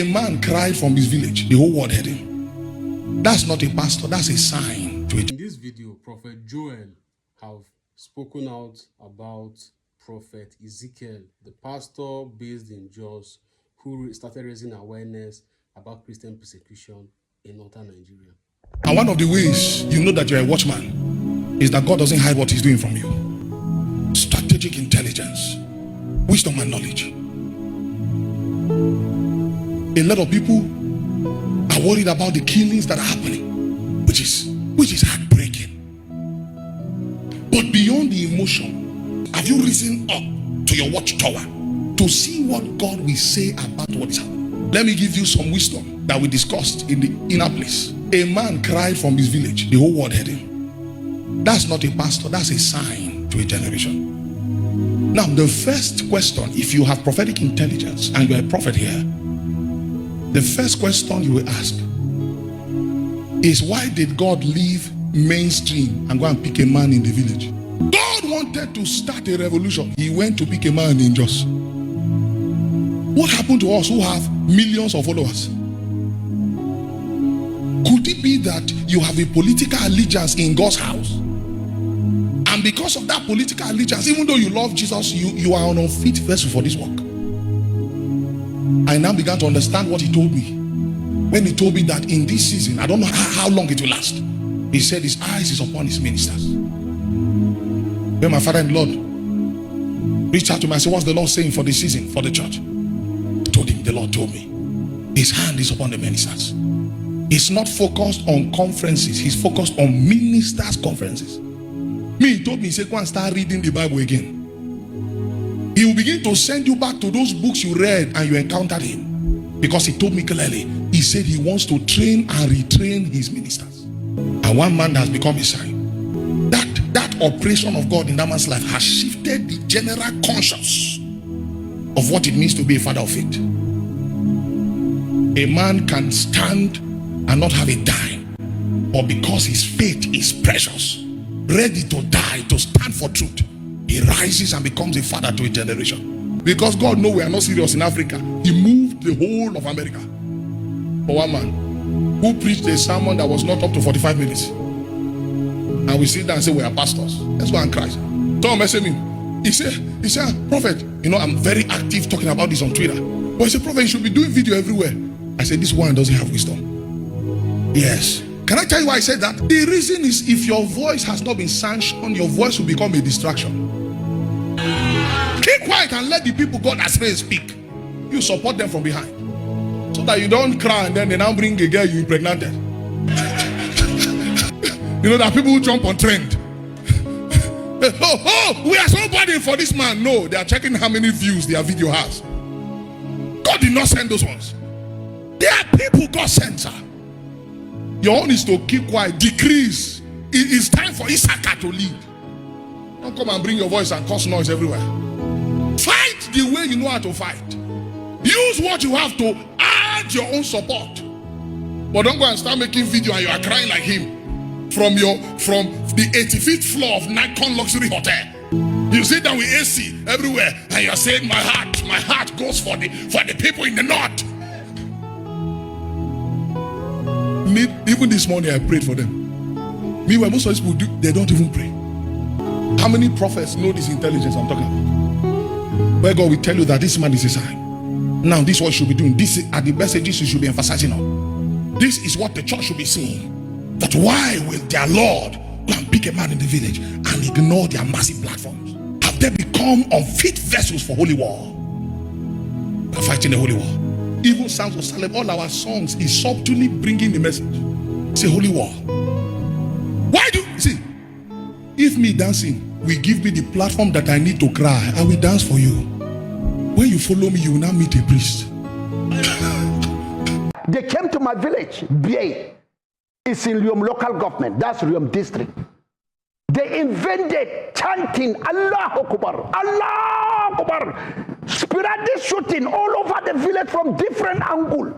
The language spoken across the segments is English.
A man cried from his village. The whole world heard him. That's not a pastor. That's a sign to it. In this video, Prophet Joel have spoken out about Prophet Ezekiel, the pastor based in Jos, who started raising awareness about Christian persecution in northern Nigeria. And one of the ways you know that you're a watchman is that God doesn't hide what he's doing from you. Strategic intelligence, wisdom and knowledge. A lot of people are worried about the killings that are happening, which is heartbreaking. But beyond the emotion, have you risen up to your watchtower to see what God will say about what is happening? Let me give you some wisdom that we discussed in the inner place. A man cried from his village. The whole world heard him. That's not a pastor. That's a sign to a generation. Now, the first question, if you have prophetic intelligence and you're a prophet here, the first question you will ask is, why did God leave mainstream and go and pick a man in the village? God wanted to start a revolution. He went to pick a man in Jos. What happened to us who have millions of followers? Could it be that you have a political allegiance in God's house? And because of that political allegiance, even though you love Jesus, you are an unfit vessel for this work. I now began to understand what he told me. When he told me that in this season, I don't know how long it will last. He said his eyes is upon his ministers. When my father-in-law reached out to me, I said, what's the Lord saying for this season, for the church? I told him, the Lord told me, his hand is upon the ministers. He's not focused on conferences. He's focused on ministers' conferences. Me, he told me, he said, go and start reading the Bible again. He will begin to send you back to those books you read and you encountered him. Because he told me clearly, he said he wants to train and retrain his ministers. And one man has become a sign. That operation of God in that man's life has shifted the general conscience of what it means to be a father of faith. A man can stand and not have a dime, but because his faith is precious, ready to die, to stand for truth, he rises and becomes a father to a generation. Because God knows we are not serious in Africa. He moved the whole of America for one man who preached a sermon that was not up to 45 minutes. And we sit down and say we are pastors. Let's go and cry. Someone messaged me. He said, Prophet, you know, I'm very active talking about this on Twitter. But he said, Prophet, you should be doing video everywhere. I said, this one doesn't have wisdom. Yes. Can I tell you why I said that? The reason is, if your voice has not been sanctioned, your voice will become a distraction. Keep quiet and let the people God has raised speak. You support them from behind, so that you don't cry and then they now bring a girl you impregnated. You know that people who jump on trend. We are so burdened for this man. No, they are checking how many views their video has. God did not send those ones. There are people God sent, sir. Your own is to keep quiet, decrease. It is time for Issachar to lead. Don't come and bring your voice and cause noise everywhere. Fight the way you know how to fight. Use what you have to add your own support. But don't go and start making video and you are crying like him from the 85th floor of Nikon luxury hotel. You sit down with AC everywhere and you are saying, my heart goes for the people in the north. Even this morning I prayed for them. Meanwhile, most of these people they don't even pray. How many prophets know this intelligence I'm talking about? Where God will tell you that this man is a sign. Now this is what you should be doing. These are the messages you should be emphasizing on. This is what the church should be seeing. That why will their Lord go and pick a man in the village and ignore their massive platforms? Have they become unfit vessels for holy war? They're fighting the holy war. Even Songs of Salem, all our songs is subtly bringing the message. It's a holy war. Why do you see? If me dancing will give me the platform that I need to cry, I will dance for you. When you follow me, you will now meet a priest. They came to my village, BA. It's in Riom local government. That's Riom district. They invented chanting Allah Akbar, Allah Akbar, sporadic shooting all over the village from different angles.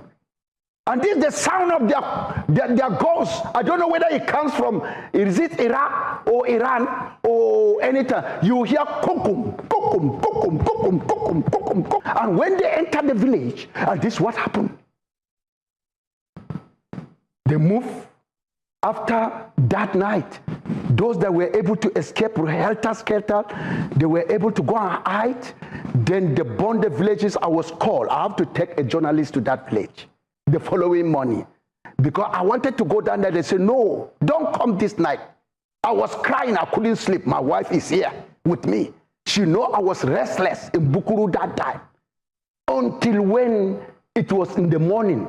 And this is the sound of their guns. I don't know whether it comes from, is it Iraq or Iran or anything. You hear kukum, kukum, kukum, kukum, kukum, kukum, kukum. And when they enter the village, and this is what happened. They moved. After that night, those that were able to escape helter-skelter, they were able to go and hide. Then the bonded villages, I was called. I have to take a journalist to that village the following morning because I wanted to go down there. They said, no, don't come this night. I was crying. I couldn't sleep. My wife is here with me. She know I was restless in Bukuru that time. Until when it was in the morning,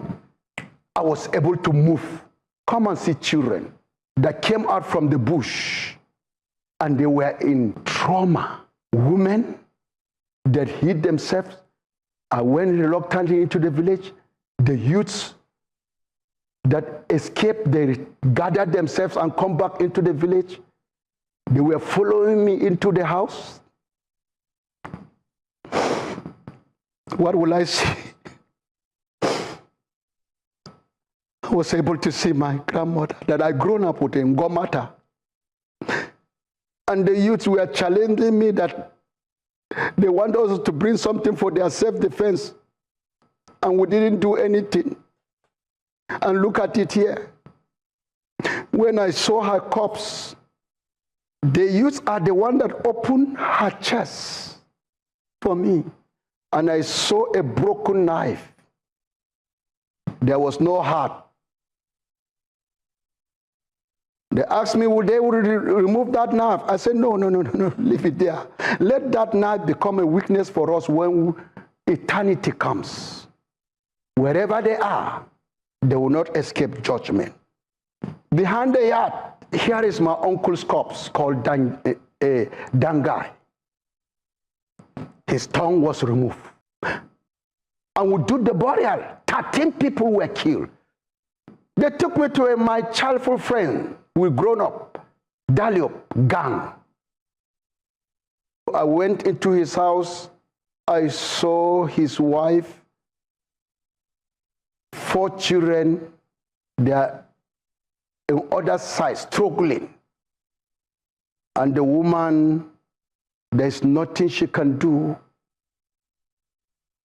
I was able to move. Come and see children that came out from the bush and they were in trauma. Women that hid themselves and went reluctantly into the village. The youths that escaped, they gathered themselves and come back into the village. They were following me into the house. What will I see? I was able to see my grandmother that I grown up with in Gomata. And the youths were challenging me that they want us to bring something for their self-defense. And we didn't do anything. And look at it here. When I saw her corpse, the youths are the one that opened her chest for me. And I saw a broken knife. There was no heart. They asked me, would they remove that knife? I said, no, leave it there. Let that knife become a weakness for us when eternity comes. Wherever they are, they will not escape judgment. Behind the yard, here is my uncle's corpse called Dangai. His tongue was removed. And we did the burial. 13 people were killed. They took me to my childhood friend. We grown up, Dalio gang. I went into his house. I saw his wife, 4 children. They are on other side struggling. And the woman, there's nothing she can do.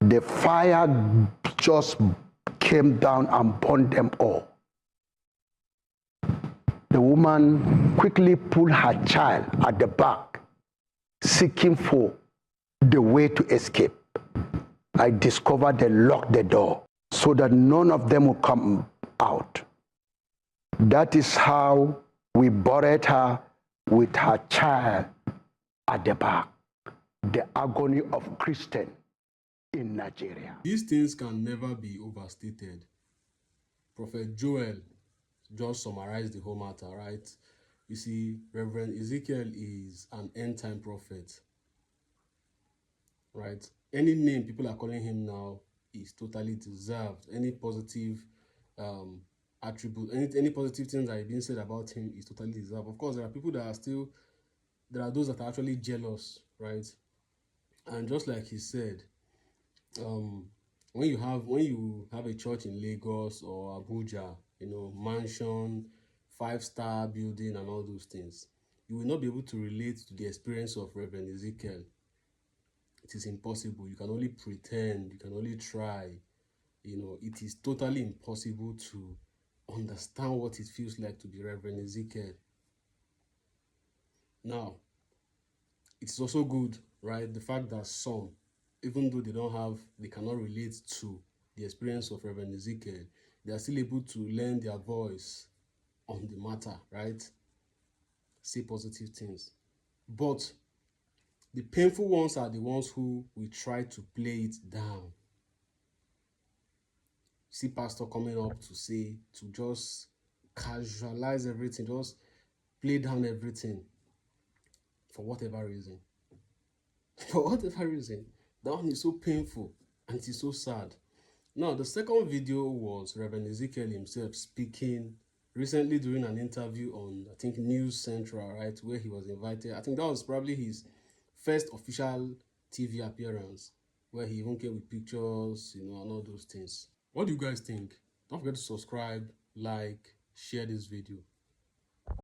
The fire just came down and burned them all. The woman quickly pulled her child at the back, seeking for the way to escape. I discovered they locked the door so that none of them would come out. That is how we buried her with her child at the back. The agony of Christian in Nigeria. These things can never be overstated. Prophet Joel just summarized the whole matter, right? You see, Reverend Ezekiel is an end-time prophet, right? Any name people are calling him now is totally deserved. Any positive attribute, any positive things that are being said about him is totally deserved. Of course, there are people that are still, there are those that are actually jealous, right? And just like he said, when you have a church in Lagos or Abuja, mansion, 5-star building and all those things, you will not be able to relate to the experience of Reverend Ezekiel. It is impossible. You can only pretend, you can only try. It is totally impossible to understand what it feels like to be Reverend Ezekiel. Now, it's also good, right? The fact that some, even though they cannot relate to the experience of Reverend Ezekiel, they are still able to lend their voice on the matter, right? Say positive things. But the painful ones are the ones who we try to play it down. See pastor coming up to just casualize everything, just play down everything for whatever reason. For whatever reason. That one is so painful and it is so sad. Now, the second video was Reverend Ezekiel himself speaking recently during an interview on, I think, News Central, right, where he was invited. I think that was probably his first official TV appearance, where he even came with pictures, and all those things. What do you guys think? Don't forget to subscribe, like, share this video.